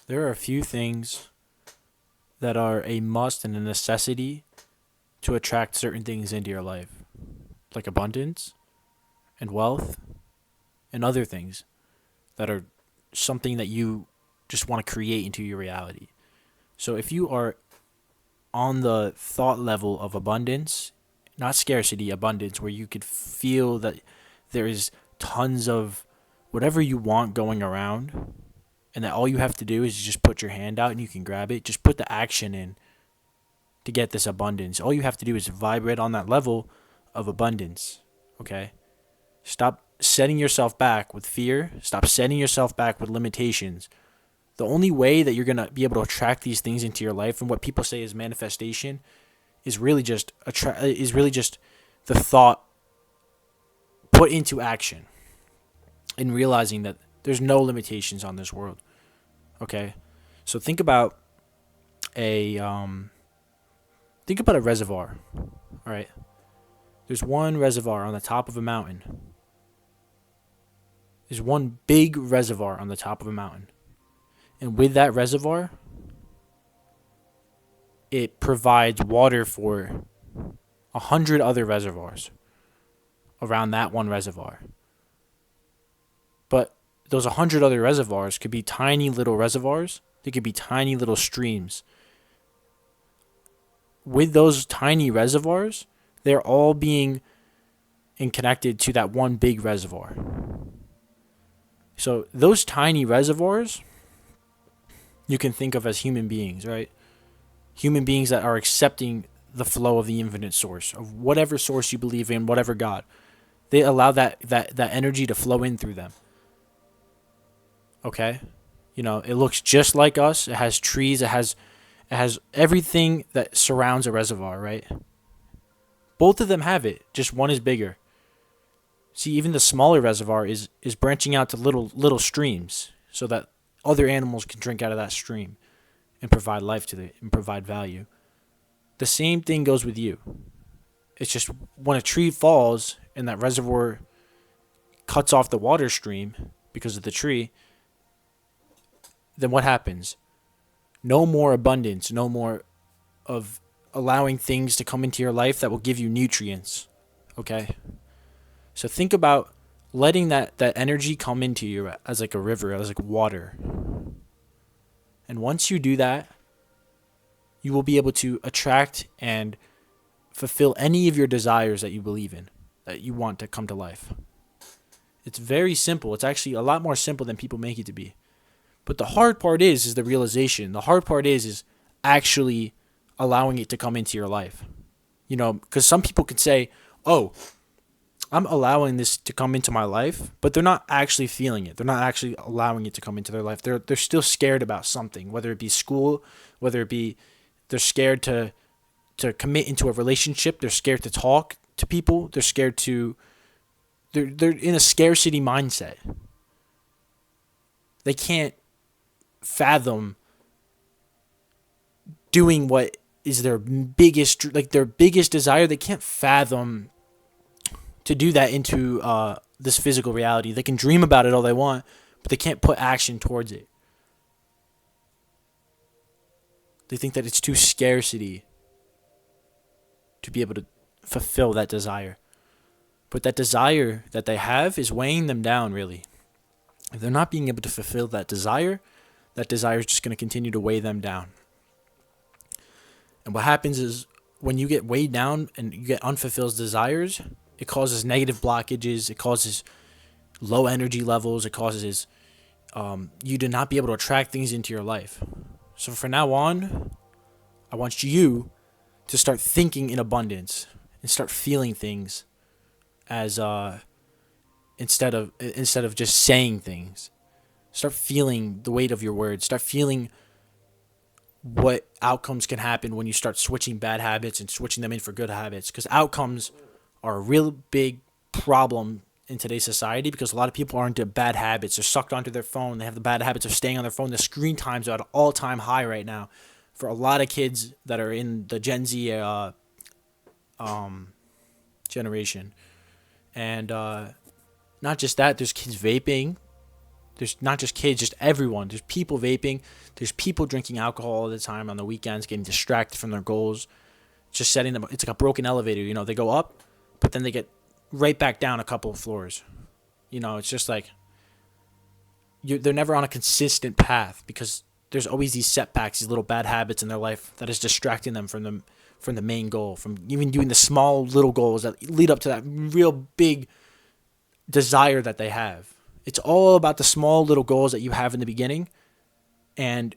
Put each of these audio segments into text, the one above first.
There are a few things that are a must and a necessity to attract certain things into your life, like abundance and wealth and other things that are something that you just want to create into your reality. So if you are on the thought level of abundance, not scarcity, abundance, where you could feel that there is tons of whatever you want going around, and that all you have to do is just put your hand out and you can grab it, just put the action in to get this abundance. All you have to do is vibrate on that level of abundance, okay? Stop setting yourself back with fear. Stop setting yourself back with limitations. The only way that you're going to be able to attract these things into your life, and what people say is manifestation, is really just the thought put into action and realizing that there's no limitations on this world. Okay? So think about a reservoir. All right? There's one reservoir on the top of a mountain. There's one big reservoir on the top of a mountain. And with that reservoir, it provides water for 100 other reservoirs around that one reservoir. But those 100 other reservoirs could be tiny little reservoirs. They could be tiny little streams. With those tiny reservoirs, they're all being connected to that one big reservoir. So those tiny reservoirs you can think of as human beings, right? Human beings that are accepting the flow of the infinite source, of whatever source you believe in, whatever God. They allow that energy to flow in through them. Okay? It looks just like us. It has trees. It has everything that surrounds a reservoir, right? Both of them have it. Just one is bigger. See, even the smaller reservoir is branching out to little streams so that other animals can drink out of that stream and provide life to it and provide value. The same thing goes with you. It's just when a tree falls and that reservoir cuts off the water stream because of the tree, then what happens? No more abundance, no more of allowing things to come into your life that will give you nutrients. Okay? So think about letting that energy come into you as like a river, as like water. And once you do that, you will be able to attract and fulfill any of your desires that you believe in, that you want to come to life. It's very simple. It's actually a lot more simple than people make it to be. But the hard part is the realization. The hard part is actually allowing it to come into your life. Because some people could say, oh, I'm allowing this to come into my life, but they're not actually feeling it. They're not actually allowing it to come into their life. They're still scared about something, whether it be school, whether it be they're scared to commit into a relationship. They're scared to talk to people. They're scared to. They're in a scarcity mindset. They can't fathom doing what is their biggest desire. They can't fathom to do that into this physical reality. They can dream about it all they want, but they can't put action towards it. They think that it's too scarcity to be able to fulfill that desire. But that desire that they have is weighing them down, really. If they're not being able to fulfill that desire is just going to continue to weigh them down. And what happens is when you get weighed down and you get unfulfilled desires, it causes negative blockages. It causes low energy levels. It causes you to not be able to attract things into your life. So from now on, I want you to start thinking in abundance and start feeling things as instead of just saying things. Start feeling the weight of your words. Start feeling what outcomes can happen when you start switching bad habits and switching them in for good habits. Because outcomes are a real big problem in today's society because a lot of people are into bad habits. They're sucked onto their phone. They have the bad habits of staying on their phone. The screen times are at an all-time high right now for a lot of kids that are in the Gen Z generation. And not just that, there's kids vaping. There's not just kids, just everyone. There's people vaping. There's people drinking alcohol all the time on the weekends, getting distracted from their goals. Just setting them. It's like a broken elevator. You know, they go up, but then they get right back down a couple of floors. You know, it's just like they're never on a consistent path because there's always these setbacks, these little bad habits in their life that is distracting them from the main goal, from even doing the small little goals that lead up to that real big desire that they have. It's all about the small little goals that you have in the beginning. And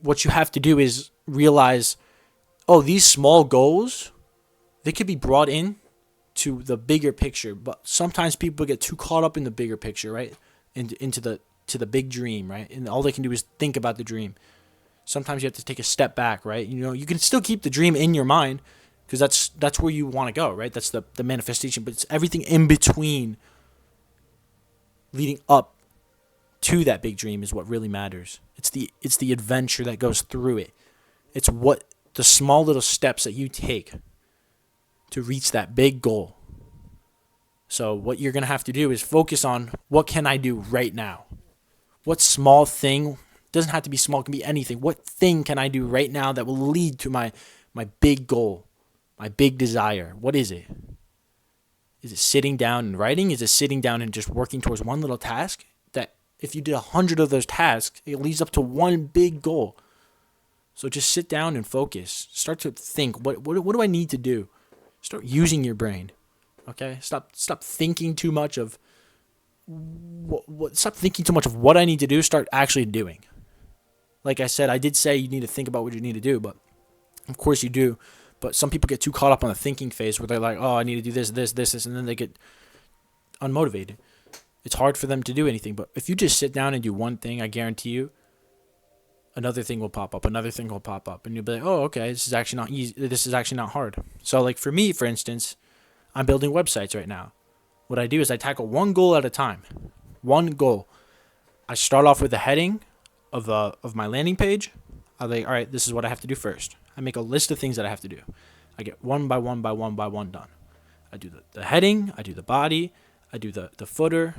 what you have to do is realize, oh, these small goals, they could be brought in to the bigger picture. But sometimes people get too caught up in the bigger picture, right? Into the big dream, right? And all they can do is think about the dream. Sometimes you have to take a step back, right? You know, you can still keep the dream in your mind because that's where you want to go, right? That's the manifestation. But it's everything in between leading up to that big dream is what really matters. It's the adventure that goes through it. It's what the small little steps that you take to reach that big goal. So what you're going to have to do is focus on, what can I do right now? What small thing, doesn't have to be small, it can be anything. What thing can I do right now that will lead to my big goal, my big desire? What is it? Is it sitting down and writing? Is it sitting down and just working towards one little task that if you did 100 of those tasks, it leads up to one big goal? So just sit down and focus. Start to think, what do I need to do? Start using your brain. Okay? Stop thinking too much of stop thinking too much of what I need to do. Start actually doing. Like I said, I did say you need to think about what you need to do, but of course you do. But some people get too caught up on the thinking phase where they're like, oh, I need to do this, and then they get unmotivated. It's hard for them to do anything. But if you just sit down and do one thing, I guarantee you, another thing will pop up, another thing will pop up. And you'll be like, oh, okay, this is actually not easy. This is actually not hard. So like for me, for instance, I'm building websites right now. What I do is I tackle one goal at a time. One goal. I start off with the heading of my landing page. I'm like, all right, this is what I have to do first. I make a list of things that I have to do. I get one by one done. I do the heading, I do the body, I do the footer,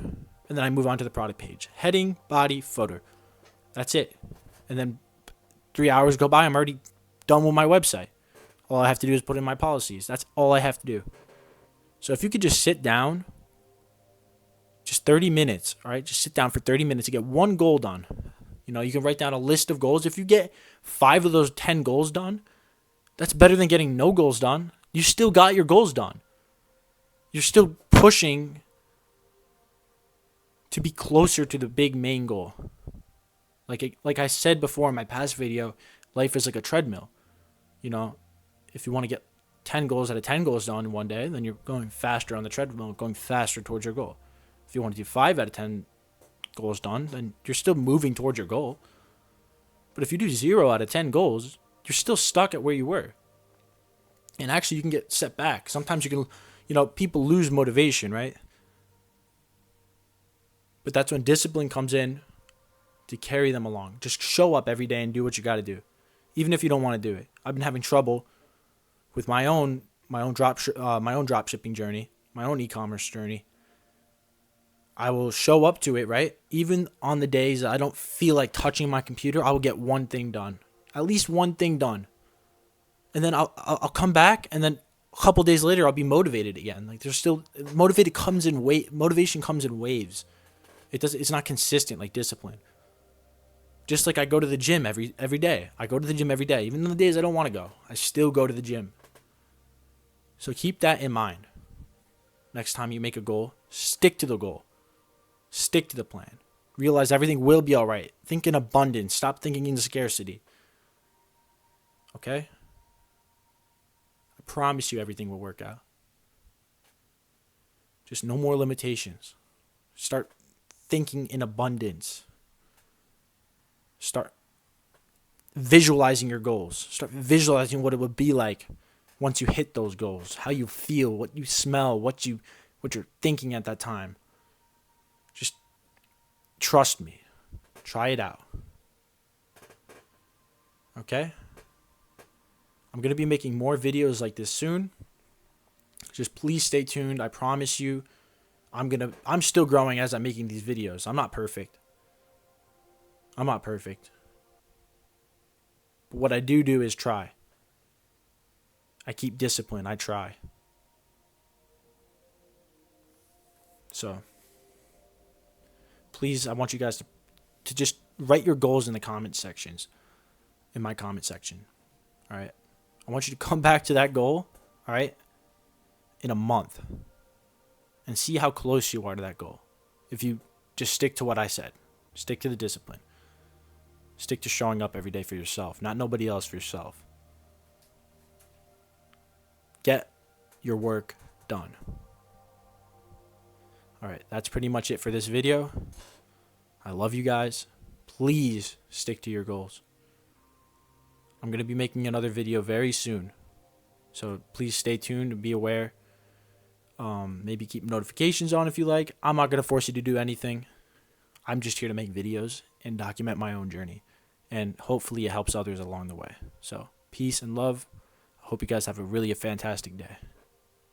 and then I move on to the product page. Heading, body, footer. That's it. And then 3 hours go by, I'm already done with my website. All I have to do is put in my policies. That's all I have to do. So if you could just sit down, just 30 minutes, all right? Just sit down for 30 minutes to get one goal done. You know, you can write down a list of goals. If you get 5 of those 10 goals done, that's better than getting no goals done. You still got your goals done. You're still pushing to be closer to the big main goal. Like I said before in my past video, life is like a treadmill. You know, if you want to get 10 goals out of 10 goals done in one day, then you're going faster on the treadmill, going faster towards your goal. If you want to do 5 out of 10 goals done, then you're still moving towards your goal. But if you do 0 out of 10 goals, you're still stuck at where you were. And actually, you can get set back. Sometimes you can, you know, people lose motivation, right? But that's when discipline comes in to carry them along. Just show up every day and do what you got to do, even if you don't want to do it. I've been having trouble with my own drop shipping journey, my own e-commerce journey. I will show up to it, right? Even on the days that I don't feel like touching my computer, I will get one thing done, at least one thing done, and then I'll come back, and then a couple days later I'll be motivated again. Like there's still motivation comes in waves. It's not consistent like discipline. Just like I go to the gym every day. I go to the gym every day, even on the days I don't want to go. I still go to the gym. So keep that in mind. Next time you make a goal, stick to the goal. Stick to the plan. Realize everything will be all right. Think in abundance. Stop thinking in scarcity. Okay? I promise you everything will work out. Just no more limitations. Start thinking in abundance. Start visualizing your goals. Start visualizing what it would be like once you hit those goals. How you feel, what you smell, what you're thinking at that time. Just trust me. Try it out. Okay? I'm going to be making more videos like this soon. Just please stay tuned. I promise you, I'm still growing as I'm making these videos. I'm not perfect. I'm not perfect. But what I do is try. I keep discipline. I try. So, please, I want you guys to just write your goals in the comment sections, in my comment section. All right. I want you to come back to that goal, all right, in a month and see how close you are to that goal. If you just stick to what I said, stick to the discipline, stick to showing up every day for yourself, not nobody else, for yourself. Get your work done. All right, that's pretty much it for this video. I love you guys. Please stick to your goals. I'm going to be making another video very soon. So please stay tuned and be aware. Maybe keep notifications on if you like. I'm not going to force you to do anything. I'm just here to make videos and document my own journey. And hopefully it helps others along the way. So peace and love. I hope you guys have a fantastic day.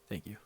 Thank you.